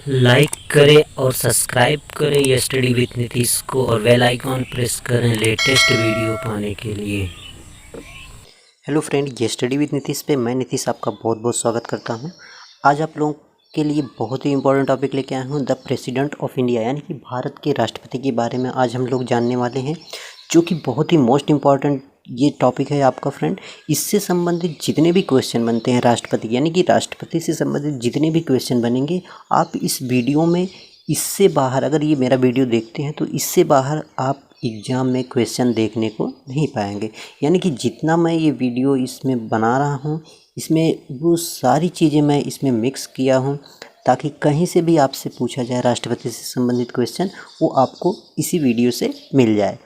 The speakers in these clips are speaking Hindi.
लाइक करें और सब्सक्राइब करें ये स्टडी विद नीतीश को और बेल आइकॉन प्रेस करें लेटेस्ट वीडियो पाने के लिए। हेलो फ्रेंड, ये स्टडी विद नीतीश पे मैं नीतीश आपका बहुत बहुत स्वागत करता हूं। आज आप लोगों के लिए बहुत ही इंपॉर्टेंट टॉपिक लेके आया हूं, द प्रेसिडेंट ऑफ इंडिया यानी कि भारत के राष्ट्रपति के बारे में आज हम लोग जानने वाले हैं, जो कि बहुत ही मोस्ट इम्पॉर्टेंट ये टॉपिक है आपका फ्रेंड। इससे संबंधित जितने भी क्वेश्चन बनते हैं राष्ट्रपति यानी कि राष्ट्रपति से संबंधित जितने भी क्वेश्चन बनेंगे, आप इस वीडियो में इससे बाहर, अगर ये मेरा वीडियो देखते हैं तो इससे बाहर आप एग्ज़ाम में क्वेश्चन देखने को नहीं पाएंगे। यानी कि जितना मैं ये वीडियो इसमें बना रहा हूँ, इसमें वो सारी चीज़ें मैं इसमें मिक्स किया हूँ ताकि कहीं से भी आपसे पूछा जाए राष्ट्रपति से संबंधित क्वेश्चन, वो आपको इसी वीडियो से मिल जाए।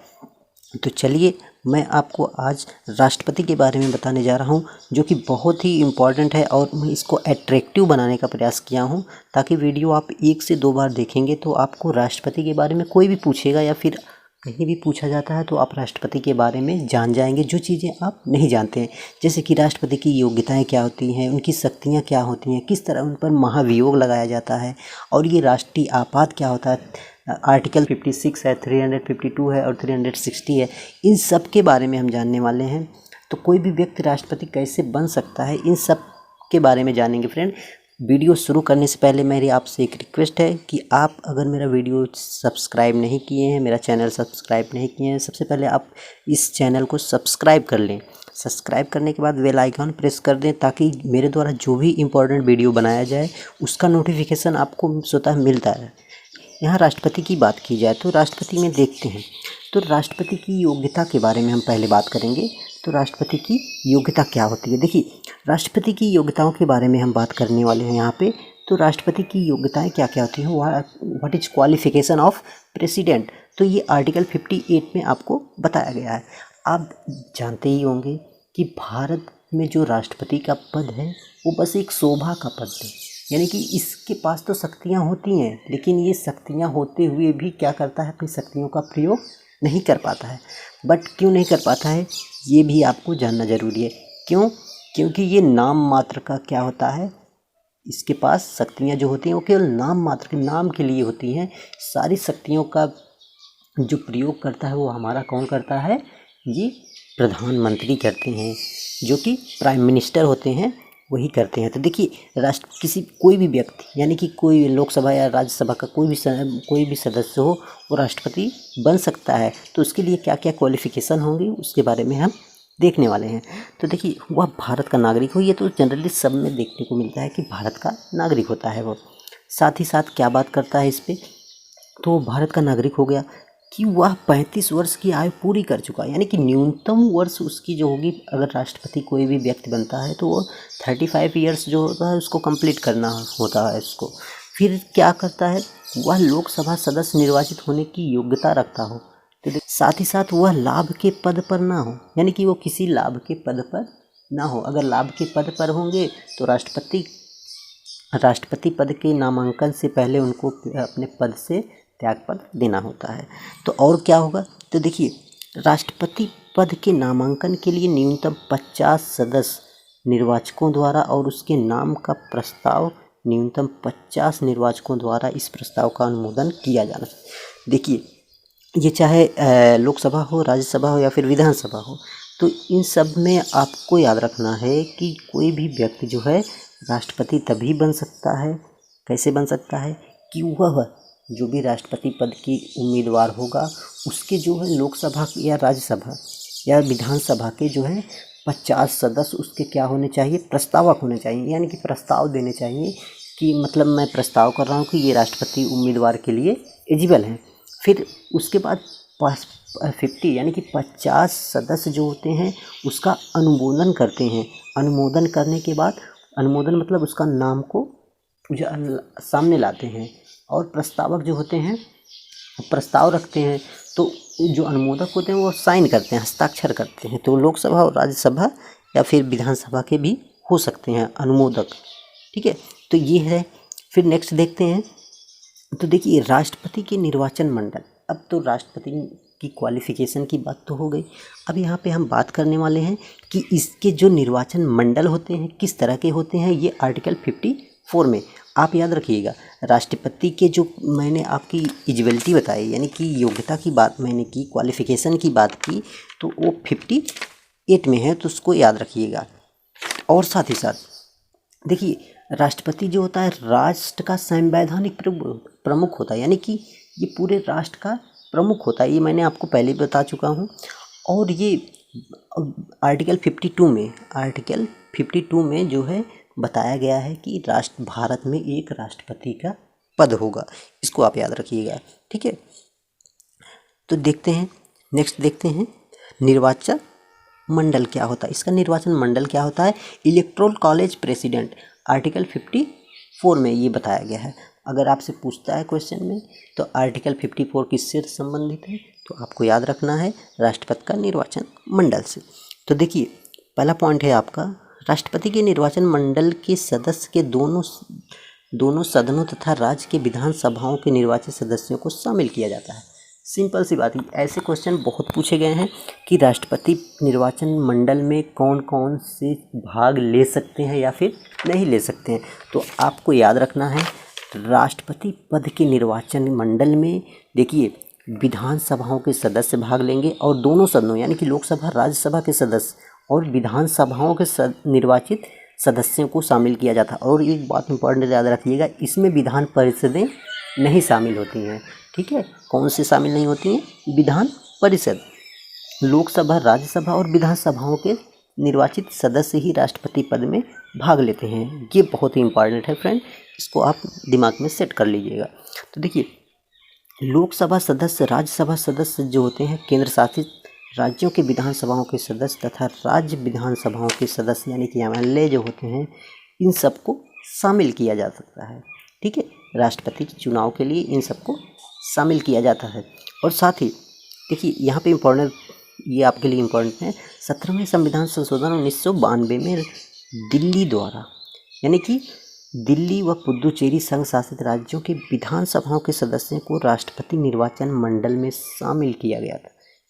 तो चलिए, मैं आपको आज राष्ट्रपति के बारे में बताने जा रहा हूँ, जो कि बहुत ही इम्पॉर्टेंट है और मैं इसको अट्रैक्टिव बनाने का प्रयास किया हूँ ताकि वीडियो आप 1 से 2 बार देखेंगे तो आपको राष्ट्रपति के बारे में कोई भी पूछेगा या फिर कहीं भी पूछा जाता है तो आप राष्ट्रपति के बारे में जान जाएंगे, जो चीज़ें आप नहीं जानते हैं। जैसे कि राष्ट्रपति की योग्यताएं क्या होती हैं, उनकी शक्तियां क्या होती हैं, किस तरह उन पर महाभियोग लगाया जाता है, और ये राष्ट्रीय आपात क्या होता है। आर्टिकल 56 है, 352 है और 360 है। इन सब के बारे में हम जानने वाले हैं। तो कोई भी व्यक्ति राष्ट्रपति कैसे बन सकता है, इन सब के बारे में जानेंगे फ्रेंड। वीडियो शुरू करने से पहले मेरी आपसे एक रिक्वेस्ट है कि आप अगर मेरा वीडियो सब्सक्राइब नहीं किए हैं, मेरा चैनल सब्सक्राइब नहीं किए हैं, सबसे पहले आप इस चैनल को सब्सक्राइब कर लें। सब्सक्राइब करने के बाद बेल आइकन प्रेस कर दें ताकि मेरे द्वारा जो भी इम्पोर्टेंट वीडियो बनाया जाए उसका नोटिफिकेशन आपको स्वतः मिलता है। यहाँ राष्ट्रपति की बात की जाए तो राष्ट्रपति में देखते हैं, तो राष्ट्रपति की योग्यता के बारे में हम पहले बात करेंगे। तो राष्ट्रपति की योग्यता क्या होती है, देखिए राष्ट्रपति की योग्यताओं के बारे में हम बात करने वाले हैं यहाँ पे। तो राष्ट्रपति की योग्यताएं क्या क्या होती हैं, what is qualification of president, तो ये आर्टिकल 58 में आपको बताया गया है। आप जानते ही होंगे कि भारत में जो राष्ट्रपति का पद है वो बस एक शोभा का पद है, यानी कि इसके पास तो शक्तियाँ होती हैं, लेकिन ये शक्तियाँ होते हुए भी क्या करता है, अपनी शक्तियों का प्रयोग नहीं कर पाता है। बट क्यों नहीं कर पाता है, ये भी आपको जानना ज़रूरी है। क्यों? क्योंकि ये नाम मात्र का क्या होता है, इसके पास शक्तियाँ जो होती हैं वो केवल नाम मात्र के नाम के लिए होती हैं। सारी शक्तियों का जो प्रयोग करता है वो हमारा कौन करता है, ये प्रधानमंत्री करते हैं, जो कि प्राइम मिनिस्टर होते हैं, वही करते हैं। तो देखिए कोई भी व्यक्ति यानी कि कोई लोकसभा या राज्यसभा का कोई भी सदस्य हो, वो राष्ट्रपति बन सकता है। तो उसके लिए क्या क्या क्वालिफ़िकेशन होंगी उसके बारे में हम देखने वाले हैं। तो देखिए, वह भारत का नागरिक हो, ये तो जनरली सब में देखने को मिलता है कि भारत का नागरिक होता है वो। साथ ही साथ क्या बात करता है इस पर, तो भारत का नागरिक हो गया कि वह 35 वर्ष की आयु पूरी कर चुका है, यानी कि न्यूनतम वर्ष उसकी जो होगी, अगर राष्ट्रपति कोई भी व्यक्ति बनता है तो वो 35 ईयर्स जो होता है उसको कंप्लीट करना होता है उसको। फिर क्या करता है, वह लोकसभा सदस्य निर्वाचित होने की योग्यता रखता हो। तो साथ ही साथ वह लाभ के पद पर ना हो, यानी कि वो किसी लाभ के पद पर ना हो। अगर लाभ के पद पर होंगे तो राष्ट्रपति पद के नामांकन से पहले उनको अपने पद से त्यागपत्र देना होता है। तो और क्या होगा, तो देखिए राष्ट्रपति पद के नामांकन के लिए न्यूनतम 50 सदस्य निर्वाचकों द्वारा और उसके नाम का प्रस्ताव न्यूनतम 50 निर्वाचकों द्वारा इस प्रस्ताव का अनुमोदन किया जाना। देखिए, ये चाहे लोकसभा हो, राज्यसभा हो या फिर विधानसभा हो, तो इन सब में आपको याद रखना है कि कोई भी व्यक्ति जो है राष्ट्रपति तभी बन सकता है, कैसे बन सकता है, कि वह जो भी राष्ट्रपति पद की उम्मीदवार होगा उसके जो है लोकसभा या राज्यसभा या विधानसभा के जो है 50 सदस्य उसके क्या होने चाहिए, प्रस्तावक होने चाहिए, यानी कि प्रस्ताव देने चाहिए कि मतलब मैं प्रस्ताव कर रहा हूँ कि ये राष्ट्रपति उम्मीदवार के लिए एलिजिबल हैं। फिर उसके बाद 50 यानी कि 50 सदस्य जो होते हैं उसका अनुमोदन करते हैं। अनुमोदन करने के बाद, अनुमोदन मतलब उसका नाम को सामने लाते हैं, और प्रस्तावक जो होते हैं प्रस्ताव रखते हैं। तो जो अनुमोदक होते हैं वो साइन करते हैं, हस्ताक्षर करते हैं। तो लोकसभा और राज्यसभा या फिर विधानसभा के भी हो सकते हैं अनुमोदक, ठीक है। तो ये है। फिर नेक्स्ट देखते हैं, तो देखिए राष्ट्रपति के निर्वाचन मंडल। अब तो राष्ट्रपति की क्वालिफ़िकेशन की बात तो हो गई, अब यहाँ पे हम बात करने वाले हैं कि इसके जो निर्वाचन मंडल होते हैं किस तरह के होते हैं। ये आर्टिकल 54 में आप याद रखिएगा, राष्ट्रपति के जो मैंने आपकी एलिजिबिलिटी बताई यानी कि योग्यता की बात मैंने की, क्वालिफ़िकेशन की बात की, तो वो 58 में है, तो उसको याद रखिएगा। और साथ ही साथ देखिए, राष्ट्रपति जो होता है राष्ट्र का संवैधानिक प्रमुख होता है, यानी कि ये पूरे राष्ट्र का प्रमुख होता है। ये मैंने आपको पहले भी बता चुका हूँ। और ये आर्टिकल 52 में जो है बताया गया है कि भारत में एक राष्ट्रपति का पद होगा। इसको आप याद रखिएगा, ठीक है। तो देखते हैं, नेक्स्ट देखते हैं निर्वाचन मंडल क्या होता है। इसका निर्वाचन मंडल क्या होता है? इलेक्टोरल कॉलेज प्रेसिडेंट, आर्टिकल 54 में ये बताया गया है। अगर आपसे पूछता है क्वेश्चन में तो आर्टिकल 54 किससे संबंधित है, तो आपको याद रखना है राष्ट्रपति का निर्वाचन मंडल से। तो देखिए, पहला पॉइंट है आपका, राष्ट्रपति के निर्वाचन मंडल के सदस्य के दोनों सदनों तथा राज्य के विधानसभाओं के निर्वाचित सदस्यों को शामिल किया जाता है। सिंपल सी बात है, ऐसे क्वेश्चन बहुत पूछे गए हैं कि राष्ट्रपति निर्वाचन मंडल में कौन कौन से भाग ले सकते हैं या फिर नहीं ले सकते हैं। तो आपको याद रखना है, राष्ट्रपति पद के निर्वाचन मंडल में देखिए विधानसभाओं के सदस्य भाग लेंगे और दोनों सदनों यानी कि लोकसभा राज्यसभा के सदस्य और विधानसभाओं के निर्वाचित सदस्यों को शामिल किया जाता है। और एक बात इंपॉर्टेंट याद रखिएगा, इसमें विधान परिषदें नहीं शामिल होती हैं, ठीक है। कौन से शामिल नहीं होती हैं? विधान परिषद, लोकसभा राज्यसभा और विधानसभाओं के निर्वाचित सदस्य ही राष्ट्रपति पद में भाग लेते हैं। ये बहुत ही इंपॉर्टेंट है फ्रेंड, इसको आप दिमाग में सेट कर लीजिएगा। तो देखिए, लोकसभा सदस्य, राज्यसभा सदस्य जो होते हैं केंद्र शासित राज्यों के विधानसभाओं के सदस्य तथा राज्य विधानसभाओं के सदस्य यानी कि एमएलए जो होते हैं, इन सबको शामिल किया जा सकता है, ठीक है। राष्ट्रपति के चुनाव के लिए इन सबको शामिल किया जाता है। और साथ ही देखिए, यहाँ पे इम्पोर्टेंट, ये आपके लिए इम्पोर्टेंट है, 17वें संविधान संशोधन 1992 में दिल्ली द्वारा यानी कि दिल्ली व पुडुचेरी संघ शासित राज्यों के विधानसभाओं के सदस्यों को राष्ट्रपति निर्वाचन मंडल में शामिल किया गया था।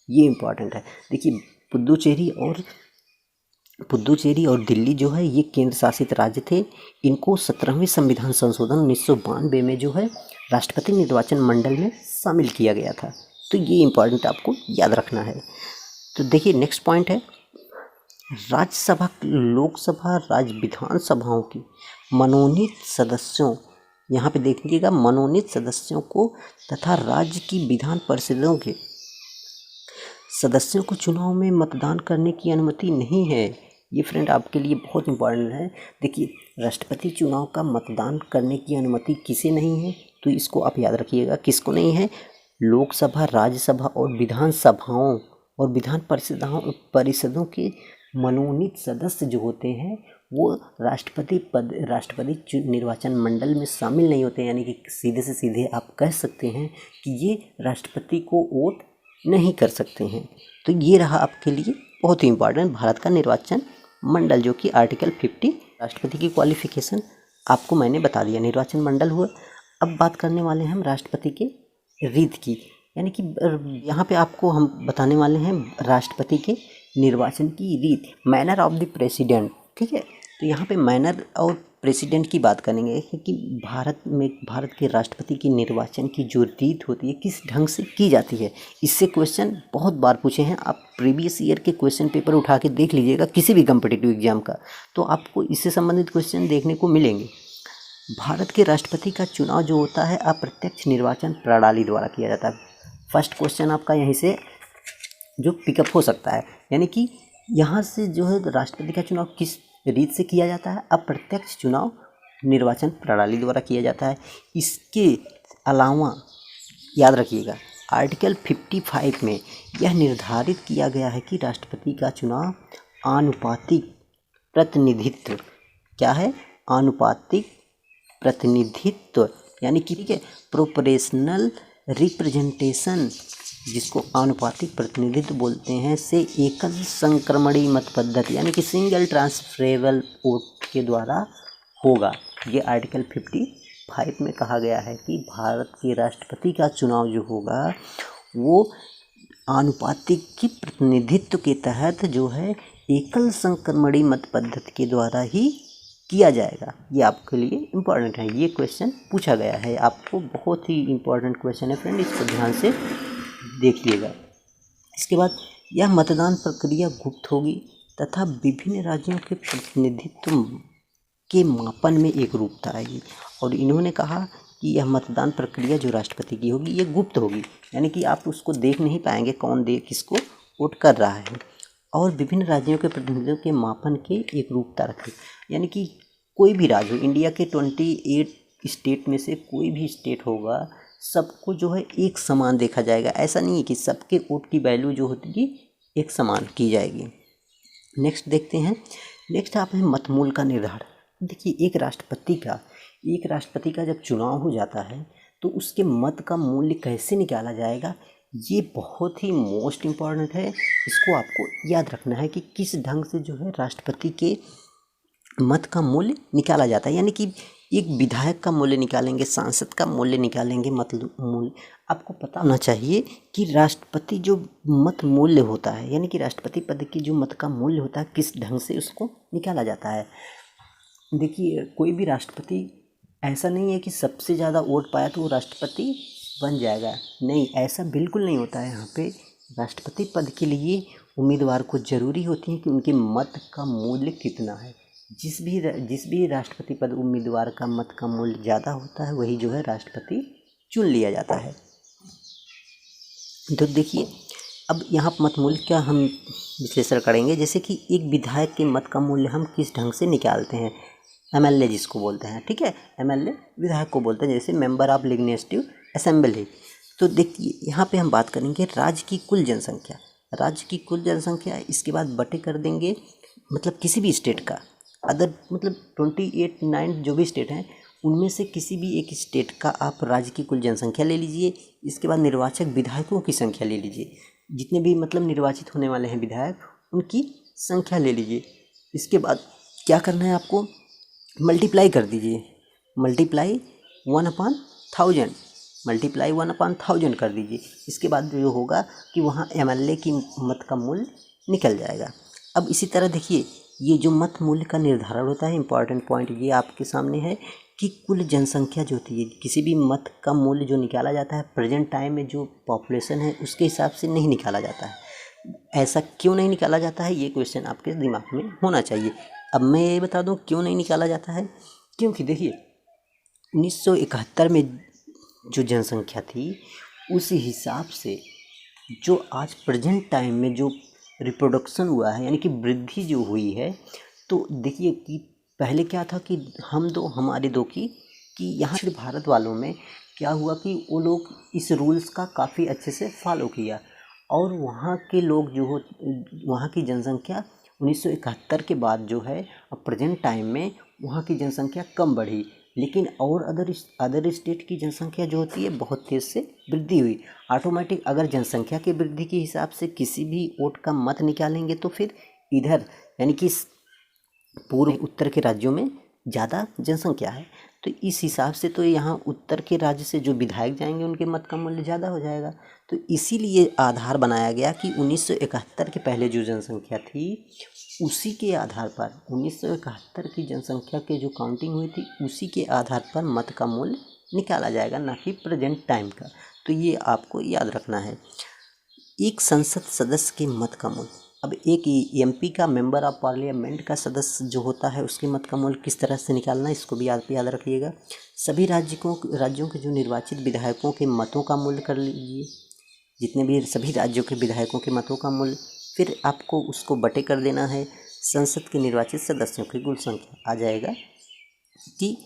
ये इम्पोर्टेंट है। देखिए, पुडुचेरी और दिल्ली जो है ये केंद्र शासित राज्य थे। इनको 17वें संविधान संशोधन 1992 में जो है राष्ट्रपति निर्वाचन मंडल में शामिल किया गया था। तो ये इम्पोर्टेंट आपको याद रखना है। तो देखिए, नेक्स्ट पॉइंट है, राज्यसभा, लोकसभा, राज्य विधानसभाओं की मनोनीत सदस्यों, यहाँ पे देखिएगा मनोनीत सदस्यों को तथा राज्य की विधान परिषदों के सदस्यों को चुनाव में मतदान करने की अनुमति नहीं है। ये फ्रेंड आपके लिए बहुत इंपॉर्टेंट है। देखिए, राष्ट्रपति चुनाव का मतदान करने की अनुमति किसे नहीं है, तो इसको आप याद रखिएगा, किसको नहीं है? लोकसभा, राज्यसभा और विधानसभाओं और विधान परिषदों के मनोनीत सदस्य जो होते हैं वो राष्ट्रपति निर्वाचन मंडल में शामिल नहीं होते। यानी कि सीधे से सीधे आप कह सकते हैं कि ये राष्ट्रपति को वोट नहीं कर सकते हैं। तो ये रहा आपके लिए बहुत ही इंपॉर्टेंट भारत का निर्वाचन मंडल, जो कि आर्टिकल 50 राष्ट्रपति की क्वालिफिकेशन आपको मैंने बता दिया। निर्वाचन मंडल हुआ। अब बात करने वाले हैं हम राष्ट्रपति के रीत की, यानी कि यहाँ पे आपको हम बताने वाले हैं राष्ट्रपति के निर्वाचन की रीत, मैनर ऑफ द प्रेसिडेंट, ठीक है। तो यहाँ पे मैनर और प्रेसिडेंट की बात करेंगे कि भारत के राष्ट्रपति के निर्वाचन की जो रीत होती है किस ढंग से की जाती है। इससे क्वेश्चन बहुत बार पूछे हैं। आप प्रीवियस ईयर के क्वेश्चन पेपर उठा के देख लीजिएगा किसी भी कम्पिटिटिव एग्जाम का, तो आपको इससे संबंधित क्वेश्चन देखने को मिलेंगे। भारत के राष्ट्रपति का चुनाव जो होता है अप्रत्यक्ष निर्वाचन प्रणाली द्वारा किया जाता है। फर्स्ट क्वेश्चन आपका यहीं से जो पिकअप हो सकता है, यानी कि यहाँ से जो है राष्ट्रपति का चुनाव किस रीत से किया जाता है? अप्रत्यक्ष चुनाव निर्वाचन प्रणाली द्वारा किया जाता है। इसके अलावा याद रखिएगा आर्टिकल 55 में यह निर्धारित किया गया है कि राष्ट्रपति का चुनाव आनुपातिक प्रतिनिधित्व, क्या है? आनुपातिक प्रतिनिधित्व, यानी कि ठीक है, प्रोपोर्शनल रिप्रेजेंटेशन, जिसको आनुपातिक प्रतिनिधित्व बोलते हैं, से एकल संक्रमणी मत पद्धति यानी कि सिंगल ट्रांसफरेबल वोट के द्वारा होगा। ये आर्टिकल 55 में कहा गया है कि भारत के राष्ट्रपति का चुनाव जो होगा वो आनुपातिक की प्रतिनिधित्व के तहत जो है एकल संक्रमणी मत पद्धति के द्वारा ही किया जाएगा? ये आपके लिए इम्पॉर्टेंट है, ये क्वेश्चन पूछा गया है आपको, बहुत ही इम्पॉर्टेंट क्वेश्चन है फ्रेंड, इसको ध्यान से देखिएगा। इसके बाद यह मतदान प्रक्रिया गुप्त होगी तथा विभिन्न राज्यों के प्रतिनिधित्व के मापन में एक रूपता आएगी। और इन्होंने कहा कि यह मतदान प्रक्रिया जो राष्ट्रपति की होगी ये गुप्त होगी, यानी कि आप उसको देख नहीं पाएंगे कौन किसको वोट कर रहा है, और विभिन्न राज्यों के प्रतिनिधियों के मापन के एक रूपता रखे, यानी कि कोई भी राज्य हो, इंडिया के 28 स्टेट में से कोई भी स्टेट होगा, सबको जो है एक समान देखा जाएगा। ऐसा नहीं है कि सबके वोट की वैल्यू जो होती है एक समान की जाएगी। नेक्स्ट देखते हैं, नेक्स्ट आप है मतमूल का निर्धारण। देखिए एक राष्ट्रपति का जब चुनाव हो जाता है तो उसके मत का मूल्य कैसे निकाला जाएगा, ये बहुत ही मोस्ट इम्पॉर्टेंट है। इसको आपको याद रखना है कि किस ढंग से जो है राष्ट्रपति के मत का मूल्य निकाला जाता है, यानी कि एक विधायक का मूल्य निकालेंगे, सांसद का मूल्य निकालेंगे, मतलब मूल्य आपको पता होना चाहिए कि राष्ट्रपति जो मत मूल्य होता है, यानी कि राष्ट्रपति पद की जो मत का मूल्य होता है किस ढंग से उसको निकाला जाता है। देखिए कोई भी राष्ट्रपति ऐसा नहीं है कि सबसे ज़्यादा वोट पाया तो वो राष्ट्रपति बन जाएगा, नहीं, ऐसा बिल्कुल नहीं होता है। यहाँ पे राष्ट्रपति पद के लिए उम्मीदवार को ज़रूरी होती है कि उनके मत का मूल्य कितना है। जिस भी राष्ट्रपति पद उम्मीदवार का मत का मूल्य ज़्यादा होता है वही जो है राष्ट्रपति चुन लिया जाता है। तो देखिए अब यहाँ मत मूल्य का हम विश्लेषण करेंगे, जैसे कि एक विधायक के मत का मूल्य हम किस ढंग से निकालते हैं, MLA जिसको बोलते हैं, ठीक है, MLA विधायक को बोलते हैं, जैसे मेंबर ऑफ लेजिस्लेटिव असेंबली। तो देखिए यहाँ पे हम बात करेंगे राज्य की कुल जनसंख्या, इसके बाद बटे कर देंगे मतलब किसी भी स्टेट का, अदर मतलब 28-9 जो भी स्टेट हैं उनमें से किसी भी एक स्टेट का आप राज्य की कुल जनसंख्या ले लीजिए। इसके बाद निर्वाचक विधायकों की संख्या ले लीजिए, जितने भी मतलब निर्वाचित होने वाले हैं विधायक उनकी संख्या ले लीजिए। इसके बाद क्या करना है आपको, मल्टीप्लाई कर दीजिए, मल्टीप्लाई 1/1000 कर दीजिए। इसके बाद जो होगा कि वहाँ MLA की मत का मूल्य निकल जाएगा। अब इसी तरह देखिए ये जो मत मूल्य का निर्धारण होता है, इंपॉर्टेंट पॉइंट ये आपके सामने है कि कुल जनसंख्या जो होती है, किसी भी मत का मूल्य जो निकाला जाता है प्रेजेंट टाइम में जो पॉपुलेशन है उसके हिसाब से नहीं निकाला जाता है। ऐसा क्यों नहीं निकाला जाता है, ये क्वेश्चन आपके दिमाग में होना चाहिए। अब मैं ये बता दूं क्यों नहीं निकाला जाता है, क्योंकि देखिए 1971 में जो जनसंख्या थी उस हिसाब से जो आज प्रेजेंट टाइम में जो रिप्रोडक्शन हुआ है, यानी कि वृद्धि जो हुई है, तो देखिए कि पहले क्या था कि हम दो हमारे दो की कि यहाँ सिर्फ भारत वालों में क्या हुआ कि वो लोग इस रूल्स का काफ़ी अच्छे से फॉलो किया, और वहाँ के लोग जो हो वहाँ की जनसंख्या 1971 के बाद जो है अब प्रेजेंट टाइम में वहाँ की जनसंख्या कम बढ़ी, लेकिन और अदर स्टेट की जनसंख्या जो होती है बहुत तेज़ से वृद्धि हुई। ऑटोमेटिक अगर जनसंख्या के वृद्धि के हिसाब से किसी भी वोट का मत निकालेंगे तो फिर इधर यानी कि पूर्व उत्तर के राज्यों में ज़्यादा जनसंख्या है, तो इस हिसाब से तो यहाँ उत्तर के राज्य से जो विधायक जाएंगे उनके मत का मूल्य ज़्यादा हो जाएगा। तो इसीलिए आधार बनाया गया कि 1971 के पहले जो जनसंख्या थी उसी के आधार पर 1971 की जनसंख्या के जो काउंटिंग हुई थी उसी के आधार पर मत का मूल्य निकाला जाएगा, ना कि प्रेजेंट टाइम का। तो ये आपको याद रखना है। एक संसद सदस्य के मत का मूल्य, अब एक MP का मेंबर ऑफ पार्लियामेंट का सदस्य जो होता है उसके मत का मूल्य किस तरह से निकालना है, इसको भी याद रखिएगा। सभी राज्यों के जो निर्वाचित विधायकों के मतों का मूल्य कर लीजिए, जितने भी सभी राज्यों के विधायकों के मतों का मूल्य, फिर आपको उसको बटे कर देना है संसद के निर्वाचित सदस्यों की कुल संख्या, आ जाएगा कि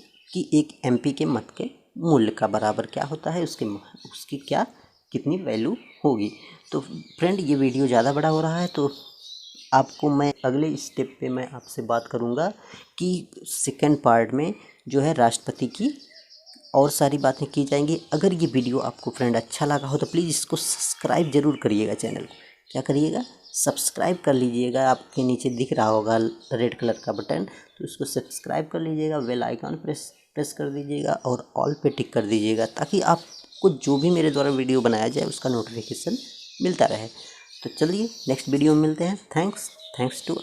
एक MP के मत के मूल्य का बराबर क्या होता है, उसकी क्या कितनी वैल्यू होगी। तो फ्रेंड ये वीडियो ज़्यादा बड़ा हो रहा है, तो आपको मैं अगले स्टेप पे मैं आपसे बात करूँगा कि सेकंड पार्ट में जो है राष्ट्रपति की और सारी बातें की जाएंगी। अगर ये वीडियो आपको फ्रेंड अच्छा लगा हो तो प्लीज़ इसको सब्सक्राइब ज़रूर करिएगा, चैनल को क्या करिएगा, सब्सक्राइब कर लीजिएगा। आपके नीचे दिख रहा होगा रेड कलर का बटन, तो उसको सब्सक्राइब कर लीजिएगा, बेल आइकन प्रेस कर दीजिएगा और ऑल पे टिक कर दीजिएगा, ताकि आपको जो भी मेरे द्वारा वीडियो बनाया जाए उसका नोटिफिकेशन मिलता रहे। तो चलिए नेक्स्ट वीडियो में मिलते हैं। Thanks to